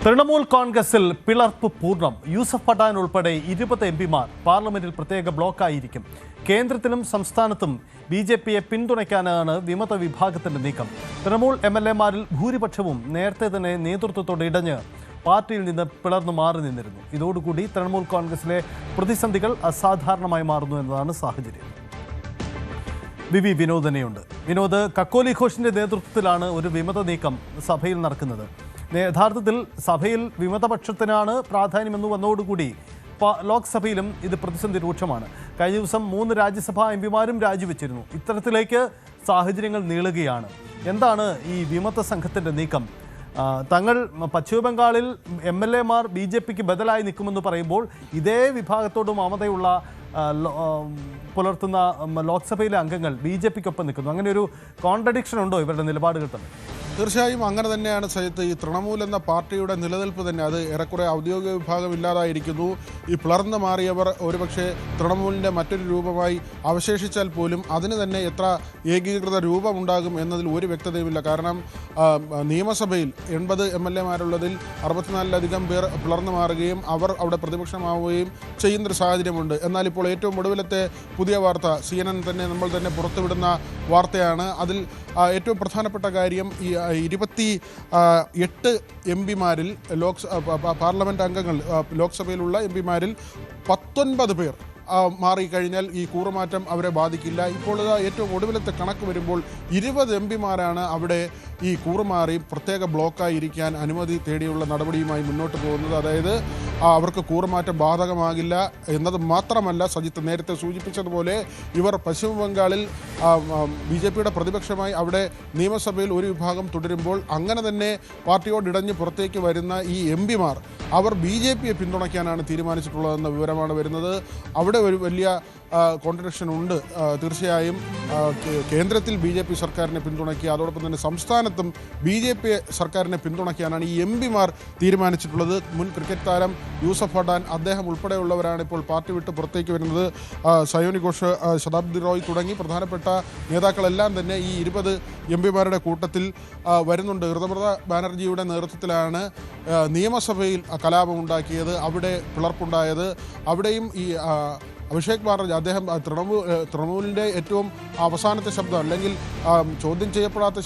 തൃണമൂൽ കോൺഗ്രസിൽ പിളർപ്പ് പൂർണ്ണം. യൂസഫ് പഠാൻ ഉൾപ്പെടെ 20 എംപിമാർ പാർലമെന്റിൽ പ്രത്യേക ബ്ലോക്കായിരിക്കും. കേന്ദ്രത്തിലും സംസ്ഥാനത്തും BJPയെ പിന്തുണയ്ക്കാനാണ് വിമത വിഭാഗത്തിന്റെ നീക്കം. തൃണമൂൽ MLA-മാരിൽ ഭൂരിപക്ഷവും നേരത്തെ തന്നെ നേതൃത്വത്തോട് ഇടഞ്ഞ് പാർട്ടിയിൽ നിന്ന് പിളർന്നു മാറി നിന്നിരുന്നു. ഇതോടുകൂടി തൃണമൂൽ കോൺഗ്രസിലെ പ്രതിസന്ധികൾ അസാധാരണമായി മാറുന്നു എന്നതാണ് സാഹചര്യം. വി വിനോദനെയുണ്ട്. വിനോദ്, കക്കോലി ഘോഷിന്റെ നേതൃത്വത്തിലാണ് ഒരു വിമത നീക്കം സഭയിൽ നടക്കുന്നത്. യഥാർത്ഥത്തിൽ സഭയിൽ വിമതപക്ഷത്തിനാണ് പ്രാധാന്യമെന്ന് വന്നതോടുകൂടി ലോക്സഭയിലും ഇത് പ്രതിസന്ധി രൂക്ഷമാണ്. കഴിഞ്ഞ ദിവസം 3 രാജ്യസഭാ എംപിമാരും രാജിവെച്ചിരുന്നു. ഇത്തരത്തിലേക്ക് സാഹചര്യങ്ങൾ നീളുകയാണ്. എന്താണ് ഈ വിമത സംഘത്തിൻ്റെ നീക്കം? തങ്ങൾ പശ്ചിമബംഗാളിൽ MLA-മാർ BJPക്ക് ബദലായി നിൽക്കുമെന്ന് പറയുമ്പോൾ ഇതേ വിഭാഗത്തോട് മമതയുള്ള പുലർത്തുന്ന ലോക്സഭയിലെ അംഗങ്ങൾ BJPക്കൊപ്പം നിൽക്കുന്നു. അങ്ങനെ ഒരു കോൺട്രഡിക്ഷൻ ഉണ്ടോ ഇവരുടെ നിലപാടുകൾ തന്നെ? തീർച്ചയായും അങ്ങനെ തന്നെയാണ് സജിത്ത്. ഈ തൃണമൂൽ എന്ന പാർട്ടിയുടെ നിലനിൽപ്പ് തന്നെ അത് ഏറെക്കുറെ ഔദ്യോഗിക വിഭാഗം ഇല്ലാതായിരിക്കുന്നു. ഈ പിളർന്നു മാറിയവർ ഒരുപക്ഷെ തൃണമൂലിൻ്റെ മറ്റൊരു രൂപമായി അവശേഷിച്ചാൽ പോലും അതിന് തന്നെ എത്ര ഏകീകൃത രൂപമുണ്ടാകും എന്നതിൽ ഒരു വ്യക്തതയുമില്ല. കാരണം നിയമസഭയിൽ 80 MLA-മാരുള്ളതിൽ 64-ലധികം പേർ പിളർന്നു മാറുകയും അവർ അവിടെ പ്രതിപക്ഷമാവുകയും ചെയ്യുന്നൊരു സാഹചര്യമുണ്ട്. എന്നാൽ ഇപ്പോൾ ഏറ്റവും ഒടുവിലത്തെ പുതിയ വാർത്ത CNN നമ്മൾ തന്നെ പുറത്തുവിടുന്ന വാർത്തയാണ്. അതിൽ ഏറ്റവും പ്രധാനപ്പെട്ട കാര്യം ഈ 28 എംപിമാരിൽ പാർലമെൻറ്റ് അംഗങ്ങൾ ലോക്സഭയിലുള്ള എംപിമാരിൽ 19 പേർ മാറിക്കഴിഞ്ഞാൽ ഈ കൂറുമാറ്റം അവരെ ബാധിക്കില്ല. ഇപ്പോൾ ഏറ്റവും ഒടുവിലത്തെ കണക്ക് വരുമ്പോൾ 20 എംപിമാരാണ് അവിടെ ഈ കൂറുമാറി പ്രത്യേക ബ്ലോക്കായിരിക്കാൻ അനുമതി തേടിയുള്ള നടപടിയുമായി മുന്നോട്ട് പോകുന്നത്. അതായത് അവർക്ക് കൂറുമാറ്റം ബാധകമാകില്ല എന്നത് മാത്രമല്ല, സജിത്ത് നേരത്തെ സൂചിപ്പിച്ചതുപോലെ ഇവർ പശ്ചിമ ബംഗാളിൽ BJPയുടെ പ്രതിപക്ഷമായി അവിടെ നിയമസഭയിൽ ഒരു വിഭാഗം തുടരുമ്പോൾ അങ്ങനെ തന്നെ പാർട്ടിയോടിടഞ്ഞ് പുറത്തേക്ക് വരുന്ന ഈ എംപിമാർ അവർ BJPയെ പിന്തുണയ്ക്കാനാണ് തീരുമാനിച്ചിട്ടുള്ളതെന്ന വിവരമാണ് വരുന്നത്. അവിടെ ഒരു വലിയ കോൺട്രഡിക്ഷൻ ഉണ്ട്. തീർച്ചയായും കേന്ദ്രത്തിൽ BJP സർക്കാരിനെ പിന്തുണയ്ക്കുക, അതോടൊപ്പം തന്നെ സംസ്ഥാനത്തും BJP സർക്കാരിനെ പിന്തുണയ്ക്കാനാണ് ഈ എംപിമാർ തീരുമാനിച്ചിട്ടുള്ളത്. മുൻ ക്രിക്കറ്റ് താരം യൂസഫ് പഠാൻ അദ്ദേഹം ഉൾപ്പെടെയുള്ളവരാണ് ഇപ്പോൾ പാർട്ടി വിട്ട് പുറത്തേക്ക് വരുന്നത്. സയോനി ഘോഷ്, ശതാബ്ദി റോയ് തുടങ്ങി പ്രധാനപ്പെട്ട നേതാക്കളെല്ലാം തന്നെ ഈ 20 എംപിമാരുടെ കൂട്ടത്തിൽ വരുന്നുണ്ട്. ഋതുപർണ ബാനർജിയുടെ നേതൃത്വത്തിലാണ് നിയമസഭയിൽ കലാപമുണ്ടാക്കിയത്, അവിടെ പിളർപ്പുണ്ടായത്. അവിടെയും ഈ അഭിഷേക് ബാനർജി അദ്ദേഹം തൃണമൂലിൻ്റെ ഏറ്റവും അവസാനത്തെ ശബ്ദം, അല്ലെങ്കിൽ ചോദ്യം ചെയ്യപ്പെടാത്ത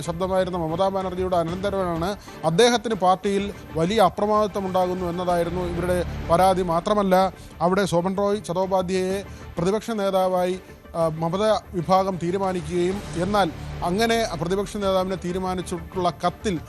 ശബ്ദമായിരുന്ന മമതാ ബാനർജിയുടെ അനന്തരവനാണ്. അദ്ദേഹത്തിന് പാർട്ടിയിൽ വലിയ അപ്രമാദിത്വം ഉണ്ടാകുന്നു എന്നതായിരുന്നു ഇവരുടെ പരാതി. മാത്രമല്ല അവിടെ സോമൻ റോയ് ചതോപാധ്യായെ പ്രതിപക്ഷ നേതാവായി മമത വിഭാഗം തീരുമാനിക്കുകയും എന്നാൽ അങ്ങനെ പ്രതിപക്ഷ നേതാവിനെ തീരുമാനിച്ചിട്ടുള്ള കത്തിൽ